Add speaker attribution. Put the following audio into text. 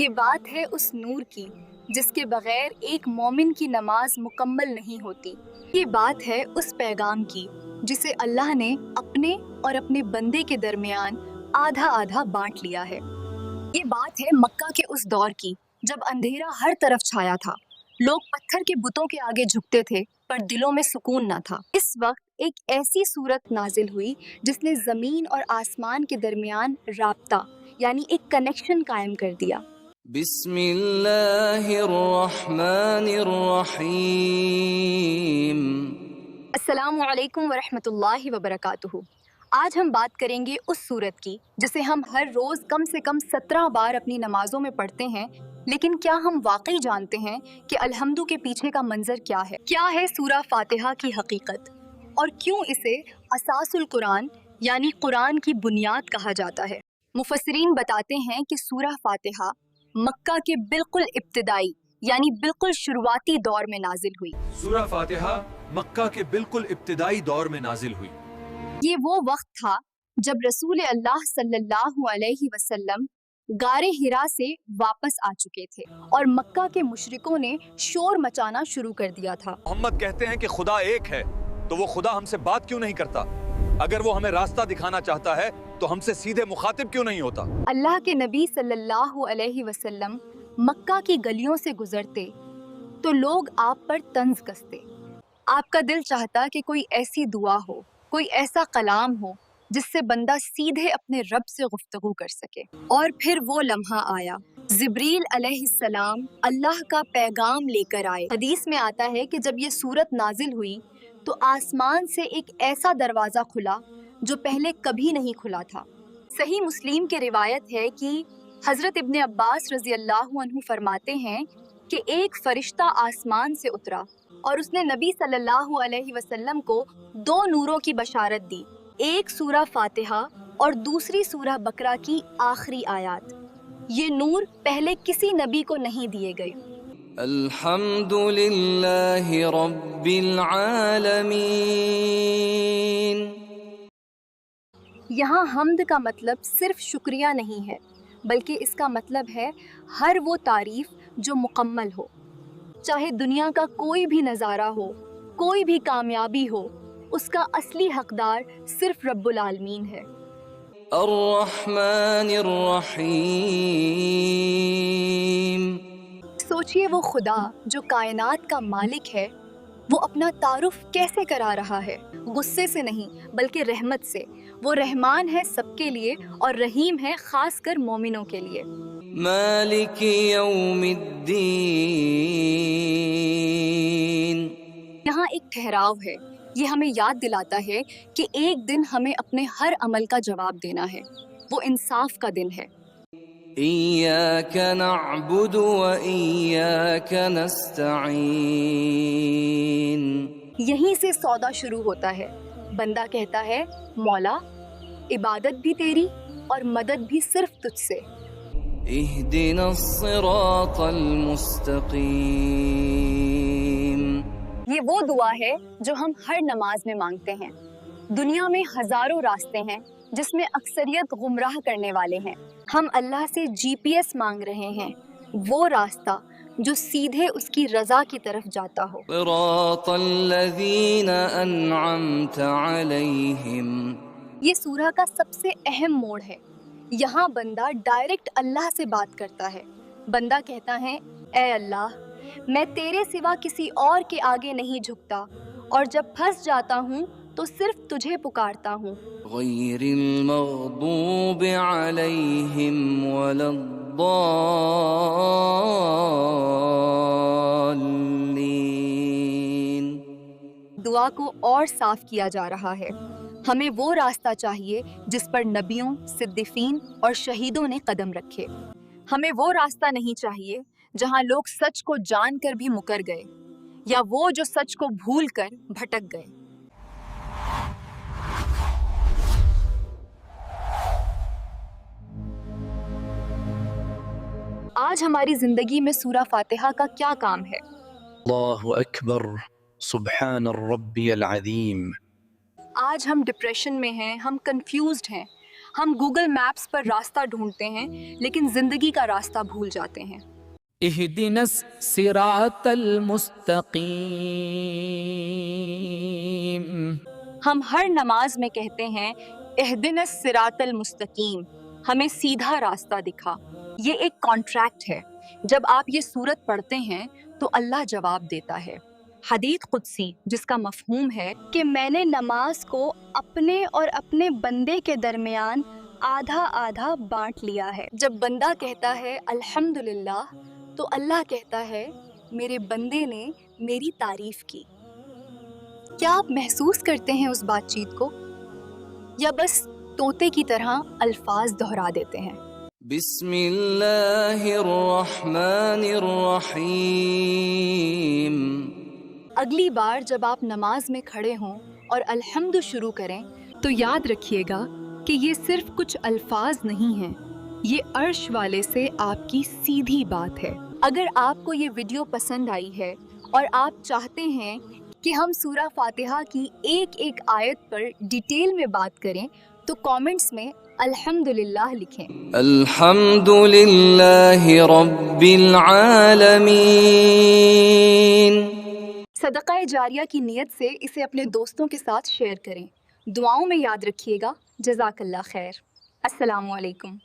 Speaker 1: یہ بات ہے اس نور کی جس کے بغیر ایک مومن کی نماز مکمل نہیں ہوتی۔ یہ بات ہے اس پیغام کی جسے اللہ نے اپنے اور اپنے بندے کے درمیان آدھا آدھا بانٹ لیا ہے۔ یہ بات ہے مکہ کے اس دور کی جب اندھیرا ہر طرف چھایا تھا، لوگ پتھر کے بتوں کے آگے جھکتے تھے پر دلوں میں سکون نہ تھا۔ اس وقت ایک ایسی صورت نازل ہوئی جس نے زمین اور آسمان کے درمیان رابطہ یعنی ایک کنیکشن قائم کر دیا۔
Speaker 2: بسم اللہ الرحمن الرحیم۔
Speaker 1: السلام علیکم ورحمۃ اللہ وبرکاتہ۔ آج ہم بات کریں گے اس سورت کی جسے ہم ہر روز کم سے کم 17 بار اپنی نمازوں میں پڑھتے ہیں، لیکن کیا ہم واقعی جانتے ہیں کہ الحمدو کے پیچھے کا منظر کیا ہے؟ کیا ہے سورہ فاتحہ کی حقیقت اور کیوں اسے اساس القرآن یعنی قرآن کی بنیاد کہا جاتا ہے؟ مفسرین بتاتے ہیں کہ سورہ فاتحہ مکہ کے بالکل ابتدائی یعنی بالکل شروعاتی دور میں نازل ہوئی۔
Speaker 3: سورہ فاتحہ مکہ کے بالکل ابتدائی دور میں نازل ہوئی۔
Speaker 1: یہ وہ وقت تھا جب رسول اللہ صلی اللہ علیہ وسلم غار حرا سے واپس آ چکے تھے اور مکہ کے مشرکوں نے شور مچانا شروع کر دیا تھا۔
Speaker 3: محمد کہتے ہیں کہ خدا ایک ہے تو وہ خدا ہم سے بات کیوں نہیں کرتا؟ اگر وہ ہمیں راستہ دکھانا چاہتا ہے تو ہم سے سیدھے مخاطب کیوں نہیں ہوتا؟
Speaker 1: اللہ کے نبی صلی اللہ علیہ وسلم مکہ کی گلیوں سے گزرتے تو لوگ آپ پر طنز کستے۔ آپ کا دل چاہتا کہ کوئی ایسی دعا ہو، کوئی ایسا کلام ہو جس سے بندہ سیدھے اپنے رب سے گفتگو کر سکے۔ اور پھر وہ لمحہ آیا، جبریل علیہ السلام اللہ کا پیغام لے کر آئے۔ حدیث میں آتا ہے کہ جب یہ سورت نازل ہوئی تو آسمان سے ایک ایسا دروازہ کھلا جو پہلے کبھی نہیں کھلا تھا۔ صحیح مسلم کے روایت ہے کہ حضرت ابن عباس رضی اللہ عنہ فرماتے ہیں کہ ایک فرشتہ آسمان سے اترا اور اس نے نبی صلی اللہ علیہ وسلم کو 2 نوروں کی بشارت دی، ایک سورہ فاتحہ اور دوسری سورہ بقرہ کی آخری آیات۔ یہ نور پہلے کسی نبی کو نہیں دیے گئے۔
Speaker 2: الحمد للہ رب العالمین۔
Speaker 1: یہاں حمد کا مطلب صرف شکریہ نہیں ہے، بلکہ اس کا مطلب ہے ہر وہ تعریف جو مکمل ہو، چاہے دنیا کا کوئی بھی نظارہ ہو، کوئی بھی کامیابی ہو، اس کا اصلی حقدار صرف رب العالمین ہے۔
Speaker 2: الرحمن الرحیم۔
Speaker 1: سوچئے وہ خدا جو کائنات کا مالک ہے، وہ اپنا تعارف کیسے کرا رہا ہے؟ غصے سے نہیں بلکہ رحمت سے۔ وہ رحمان ہے سب کے لیے اور رحیم ہے خاص کر مومنوں کے لیے۔
Speaker 2: مالک یوم الدین۔
Speaker 1: یہاں ایک ٹھہراؤ ہے، یہ ہمیں یاد دلاتا ہے کہ ایک دن ہمیں اپنے ہر عمل کا جواب دینا ہے۔ وہ انصاف کا دن ہے۔
Speaker 2: ایاک نعبد و ایاک نستعین۔
Speaker 1: یہیں سے سودا شروع ہوتا ہے۔ بندہ کہتا ہے مولا عبادت بھی تیری اور مدد بھی صرف تجھ سے۔
Speaker 2: اہدنا الصراط المستقیم۔
Speaker 1: یہ وہ دعا ہے جو ہم ہر نماز میں مانگتے ہیں۔ دنیا میں ہزاروں راستے ہیں جس میں اکثریت گمراہ کرنے والے ہیں۔ ہم اللہ سے GPS مانگ رہے ہیں، وہ راستہ جو سیدھے اس کی رضا کی طرف جاتا ہو۔
Speaker 2: صراط الذین انعمت علیہم۔
Speaker 1: یہ سورہ کا سب سے اہم موڑ ہے۔ یہاں بندہ ڈائریکٹ اللہ سے بات کرتا ہے۔ بندہ کہتا ہے اے اللہ، میں تیرے سوا کسی اور کے آگے نہیں جھکتا، اور جب پھنس جاتا ہوں تو صرف تجھے پکارتا ہوں۔
Speaker 2: غیر المغضوب علیہم ولا الضالین۔
Speaker 1: دعا کو اور صاف کیا جا رہا ہے۔ ہمیں وہ راستہ چاہیے جس پر نبیوں، صدیقین اور شہیدوں نے قدم رکھے۔ ہمیں وہ راستہ نہیں چاہیے جہاں لوگ سچ کو جان کر بھی مکر گئے، یا وہ جو سچ کو بھول کر بھٹک گئے۔ آج ہماری زندگی میں سورہ فاتحہ کا کیا کام ہے؟
Speaker 4: اللہ اکبر، سبحان الرب العظیم۔
Speaker 1: آج ہم ڈپریشن میں ہیں، ہم کنفیوزڈ ہیں، ہم گوگل میپس پر راستہ ڈھونڈتے ہیں لیکن زندگی کا راستہ بھول جاتے ہیں۔
Speaker 5: اہدنا الصراط المستقیم۔
Speaker 1: ہم ہر نماز میں کہتے ہیں اہدنا الصراط المستقیم، ہمیں سیدھا راستہ دکھا۔ یہ ایک کانٹریکٹ ہے، جب آپ یہ سورت پڑھتے ہیں تو اللہ جواب دیتا ہے۔ حدیث قدسی جس کا مفہوم ہے کہ میں نے نماز کو اپنے اور اپنے بندے کے درمیان آدھا آدھا بانٹ لیا ہے۔ جب بندہ کہتا ہے الحمدللہ تو اللہ کہتا ہے میرے بندے نے میری تعریف کی۔ کیا آپ محسوس کرتے ہیں اس بات چیت کو، یا بس طوطے کی طرح الفاظ دہرا دیتے ہیں؟
Speaker 2: بسم اللہ الرحمن الرحیم۔
Speaker 1: اگلی بار جب آپ نماز میں کھڑے ہوں اور الحمد شروع کریں تو یاد رکھیے گا کہ یہ صرف کچھ الفاظ نہیں ہیں، یہ عرش والے سے آپ کی سیدھی بات ہے۔ اگر آپ کو یہ ویڈیو پسند آئی ہے اور آپ چاہتے ہیں کہ ہم سورہ فاتحہ کی ایک ایک آیت پر ڈیٹیل میں بات کریں تو کامنٹس میں الحمدللہ لکھیں۔
Speaker 2: الحمد للہ رب العالمین۔
Speaker 1: صدقہ جاریہ کی نیت سے اسے اپنے دوستوں کے ساتھ شیئر کریں۔ دعاؤں میں یاد رکھیے گا۔ جزاک اللہ خیر۔ السلام علیکم۔